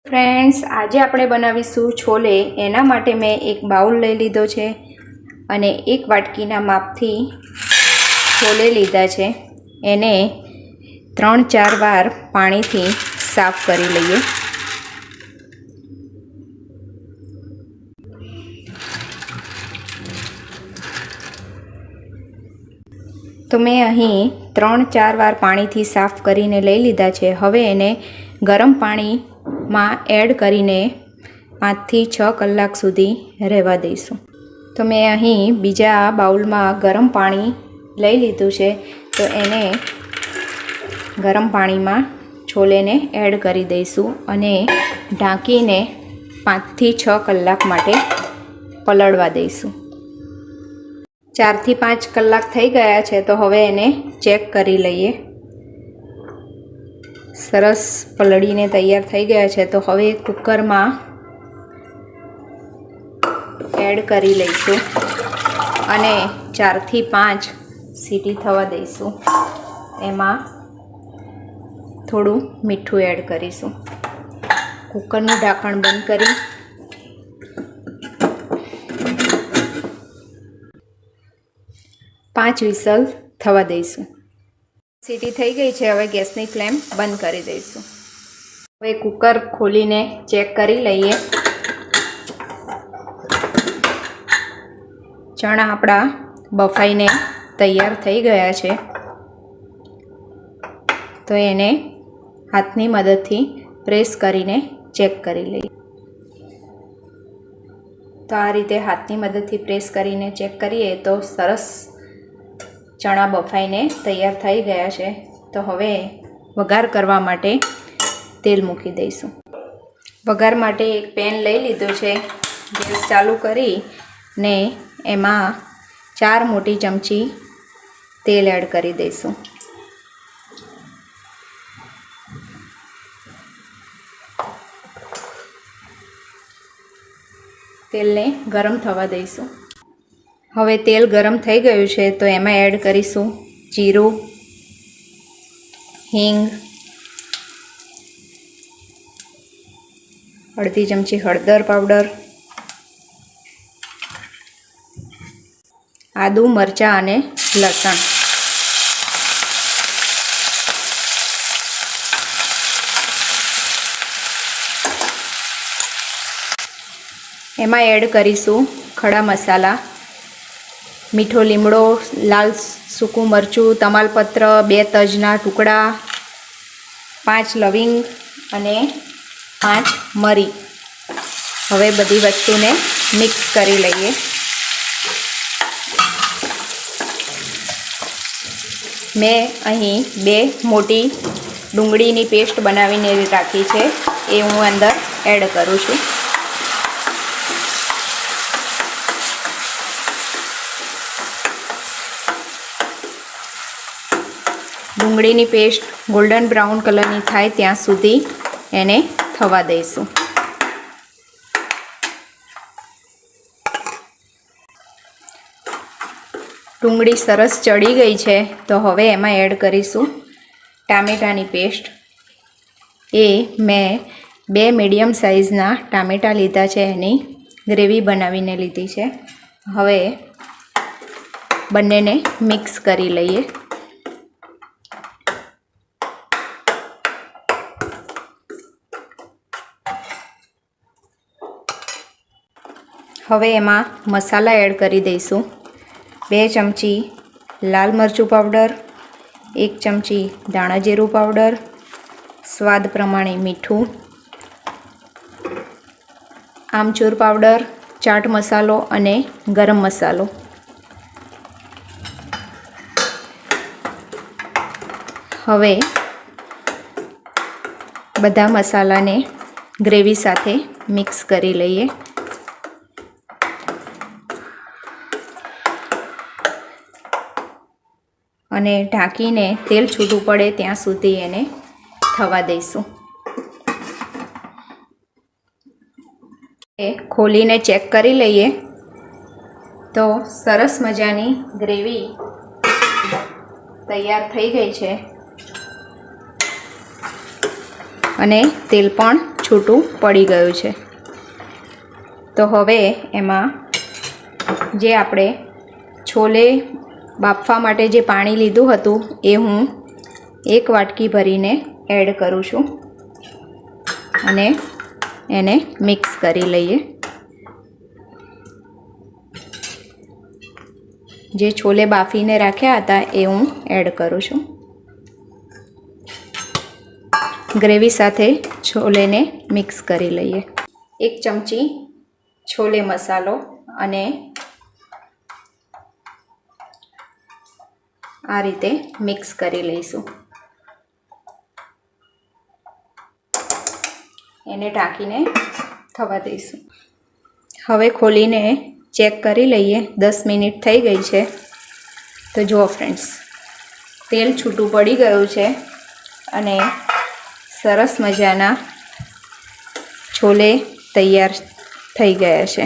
Friends आज આપણે બનાવીશું છોલે। એના માટે મેં એક બાઉલ લઈ લીધો છે અને એક વાટકીના માપથી છોલે લીધા છે। એને 3-4 વાર પાણીથી સાફ કરી લઈએ। તો મેં અહીં 3-4 વાર પાણીથી સાફ કરીને લઈ લીધા છે। હવે એને ગરમ પાણીમાં એડ કરીને 5 થી 6 કલાક સુધી રહેવા દઈશું। તો મેં અહીં બીજા બાઉલમાં ગરમ પાણી લઈ લીધું છે, તો એને ગરમ પાણીમાં છોલેને એડ કરી દઈશું અને ઢાંકીને 5 થી 6 કલાક માટે પલળવા દઈશું। 4 થી 5 કલાક થઈ ગયા છે, તો હવે એને ચેક કરી લઈએ। સરસ પલળીને તૈયાર થઈ ગયા છે, તો હવે કુકરમાં એડ કરી લઈશું અને 4 થી 5 સીટી થવા દઈશું। એમાં થોડું મીઠું એડ કરીશું। કુકરનું ઢાંકણ બંધ કરી 5 વિસલ થવા દઈશું। સીટી થઈ ગઈ છે, હવે ગેસની ફ્લેમ બંધ કરી દઈશું। હવે કુકર ખોલીને ચેક કરી લઈએ। ચણા આપણા બફાઈને તૈયાર થઈ ગયા છે, તો એને હાથની મદદથી પ્રેસ કરીને ચેક કરી લઈએ। તો આ રીતે હાથની મદદથી પ્રેસ કરીને ચેક કરીએ તો સરસ ચણા બફાઈને તૈયાર થઈ ગયા છે। તો હવે વઘાર કરવા માટે તેલ મૂકી દઈશું। વઘાર માટે એક પેન લઈ લીધું છે। ગેસ ચાલુ કરીને એમાં 4 મોટી ચમચી તેલ એડ કરી દઈશું। તેલને ગરમ થવા દઈશું। હવે તેલ ગરમ થઈ ગયું છે, તો એમાં એડ કરીશું જીરું, હિંગ, અડધી ચમચી હળદર પાવડર, આદુ, મરચાં અને લસણ। એમાં એડ કરીશું ખડા મસાલા, મીઠો લીમડો, લાલ સૂકું મરચું, તમાલપત્ર, 2 તજના ટુકડા, 5 લવિંગ અને 5 મરી। હવે બધી વસ્તુને મિક્સ કરી લઈએ। મેં અહીં 2 મોટી ડુંગળીની પેસ્ટ બનાવીને રાખી છે, એ હું અંદર એડ કરું છું। ડુંગળીની પેસ્ટ ગોલ્ડન બ્રાઉન કલરની થાય ત્યાં સુધી એને થવા દઈશું। ડુંગળી સરસ ચડી ગઈ છે, તો હવે એમાં એડ કરીશું ટામેટાની પેસ્ટ। એ મેં 2 મીડિયમ સાઇઝના ટામેટાં લીધા છે, એની ગ્રેવી બનાવીને લીધી છે। હવે બંનેને મિક્સ કરી લઈએ। હવે એમાં મસાલા એડ કરી દઈશું। 2 ચમચી લાલ મરચું પાવડર, 1 ચમચી ધાણા જીરું પાવડર, સ્વાદ પ્રમાણે મીઠું, આમચૂર પાવડર, ચાટ મસાલો અને ગરમ મસાલો। હવે બધા મસાલાને ગ્રેવી સાથે મિક્સ કરી લઈએ। અને ઢાંકીને તેલ છૂટું પડે ત્યાં સુધી એને થવા દઈશું। ખોલીને ચેક કરી લઈએ તો સરસ મજાની ગ્રેવી તૈયાર થઈ ગઈ છે અને તેલ પણ છૂટું પડી ગયું છે. તો હવે એમાં જે આપણે છોલે બાફવા માટે જે પાણી લીધું હતું એ હું 1 વાટકી ભરીને એડ કરું છું અને એને મિક્સ કરી લઈએ. જે છોલે બાફીને રાખ્યા હતા એ હું એડ કરું છું. ગ્રેવી સાથે છોલેને મિક્સ કરી લઈએ. 1 ચમચી છોલે મસાલો અને આ રીતે મિક્સ કરી લઈશું. એને ઢાંકીને થવા દઈશું. હવે ખોલીને ચેક કરી લઈએ. 10 મિનિટ થઈ ગઈ છે. તો જુઓ ફ્રેન્ડ્સ, તેલ છૂટું પડી ગયું છે અને સરસ મજાના છોલે તૈયાર થઈ ગયા છે.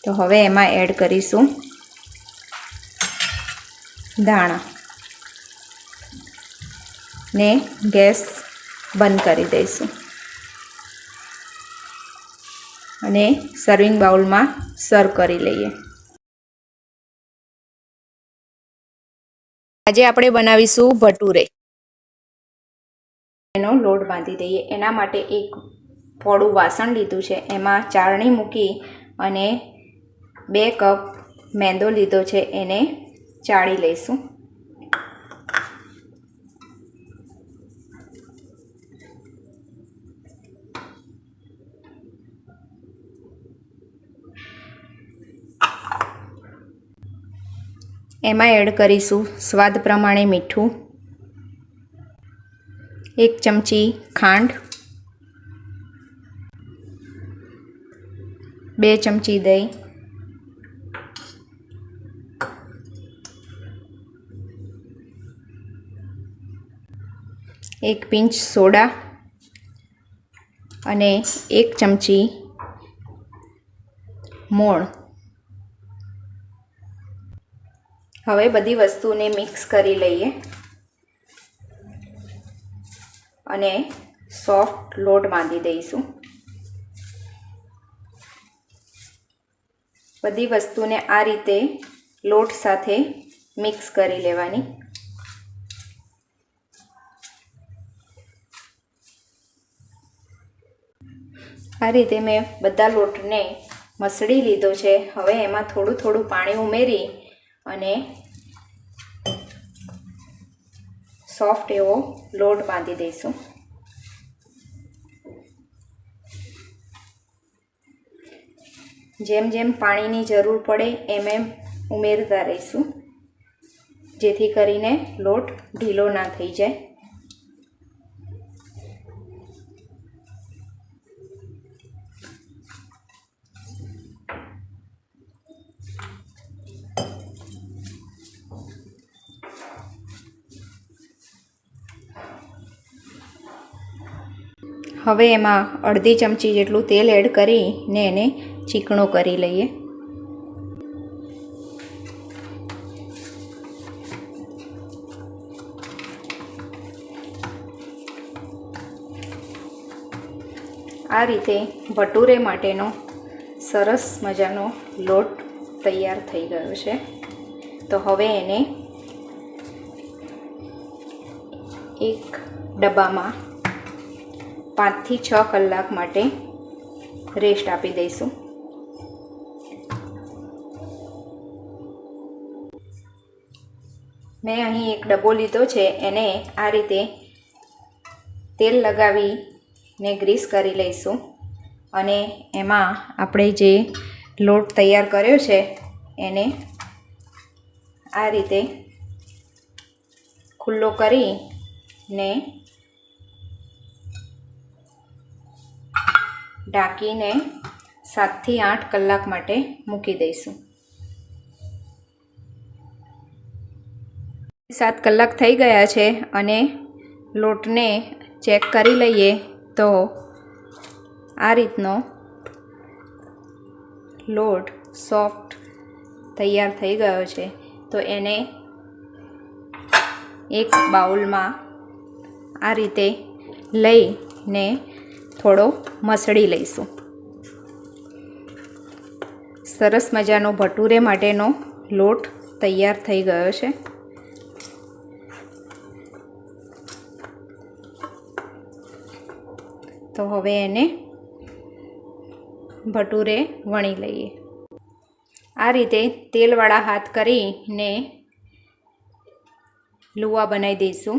તો હવે એમાં એડ કરીશું ધાણા ને ગેસ બંધ કરી દઈશું અને સર્વિંગ બાઉલમાં સર્વ કરી લઈએ. આજે આપણે બનાવીશું ભટુરે. એનો લોટ બાંધી દઈએ. એના માટે એક પોળું વાસણ લીધું છે. એમાં ચાળણી મૂકી અને 2 કપ મેંદો લીધો છે. એને ચાળી લઈશું. એમાં એડ કરીશું સ્વાદ પ્રમાણે મીઠું, 1 ચમચી ખાંડ, 2 ચમચી દહીં, 1 પિંચ સોડા અને 1 ચમચી મોણ. હવે બધી વસ્તુને મિક્સ કરી લઈએ અને સોફ્ટ લોટ બાંધી દઈશું. બધી વસ્તુને આ રીતે લોટ સાથે મિક્સ કરી લેવાની. આ રીતે મેં બધા લોટને મસળી લીધો છે. હવે એમાં થોડું થોડું પાણી ઉમેરી અને સોફ્ટ એવો લોટ બાંધી દઈશું. જેમ જેમ પાણીની જરૂર પડે એમ ઉમેરતા રહીશું, જેથી કરીને લોટ ઢીલો ના થઈ જાય. હવે એમાં અડધી ચમચી જેટલું તેલ એડ કરીને એને ચીકણો કરી લઈએ. આ રીતે ભટુરે માટેનો સરસ મજાનો લોટ તૈયાર થઈ ગયો છે. તો હવે એને એક ડબ્બામાં 5 થી 6 કલાક માટે રેસ્ટ આપી દઈશું. મેં અહીં એક ડબ્બો લીધો છે. એને આ રીતે તેલ લગાવીને ગ્રીસ કરી લઈશું અને એમાં આપણે જે લોટ તૈયાર કર્યો છે એને આ રીતે ખુલ્લો કરીને ઢાંકીને 7 થી 8 કલાક માટે મૂકી દઈશું. 7 કલાક થઈ ગયા છે અને લોટને ચેક કરી લઈએ તો આ રીતનો લોટ સોફ્ટ તૈયાર થઈ ગયો છે. તો એને એક બાઉલમાં આ રીતે લઈને થોડો મસળી લઈશું. સરસ મજાનો ભટુરે માટેનો લોટ તૈયાર થઈ ગયો છે. તો હવે એને ભટુરે વણી લઈએ. આ રીતે તેલવાળા હાથ કરીને લુવા બનાવી દઈશું.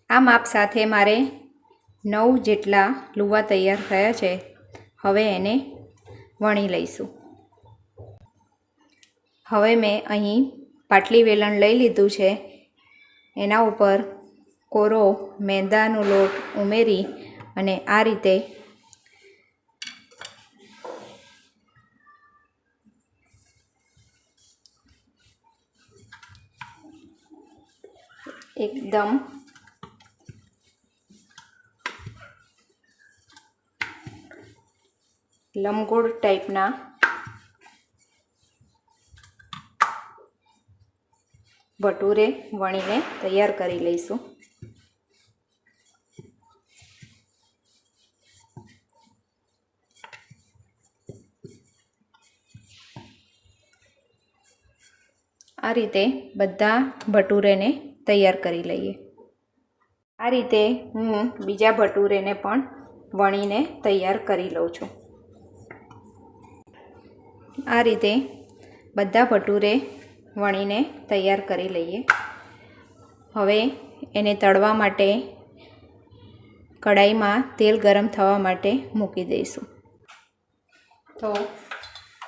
આ માપ સાથે મારે 9 જેટલા લુવા તૈયાર થયા છે. હવે એને વણી લઈશું. હવે મેં અહીં પાટલી વેલણ લઈ લીધું છે. એના ઉપર કોરો મેંદાનો લોટ ઉમેરી અને આ રીતે એકદમ લંબગોળ ટાઈપના ભટુરે વણીને તૈયાર કરી લઈશું. આ રીતે બધા ભટુરેને તૈયાર કરી લઈએ. આ રીતે હું બીજા ભટુરેને પણ વણીને તૈયાર કરી લઉં છું. આ રીતે બધા ભટુરે વણીને તૈયાર કરી લઈએ. હવે એને તળવા માટે કઢાઈમાં તેલ ગરમ થવા માટે મૂકી દઈશું. તો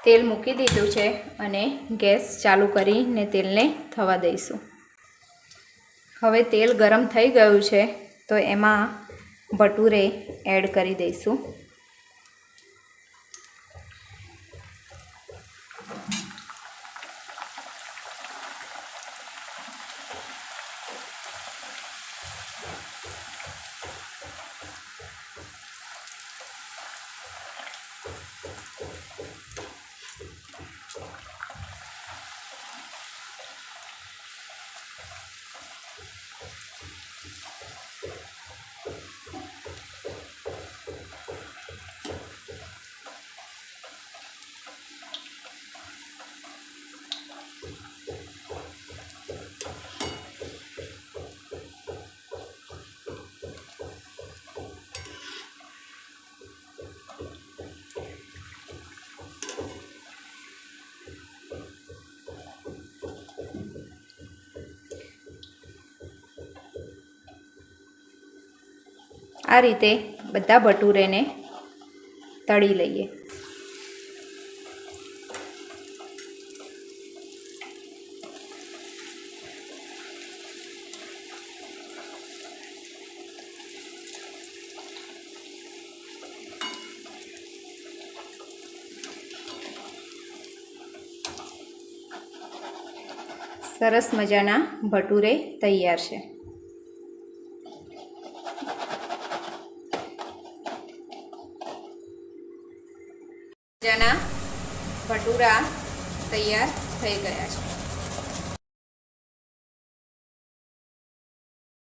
તેલ મૂકી દીધું છે અને ગેસ ચાલુ કરીને તેલને થવા દઈશું. હવે તેલ ગરમ થઈ ગયું છે તો એમાં ભટુરે એડ કરી દઈશું. આ રીતે બધા ભટુરેને તળી લઈએ. સરસ મજાના ભટુરે તૈયાર છે. મજાના ભટુરા તૈયાર થઈ ગયા છે.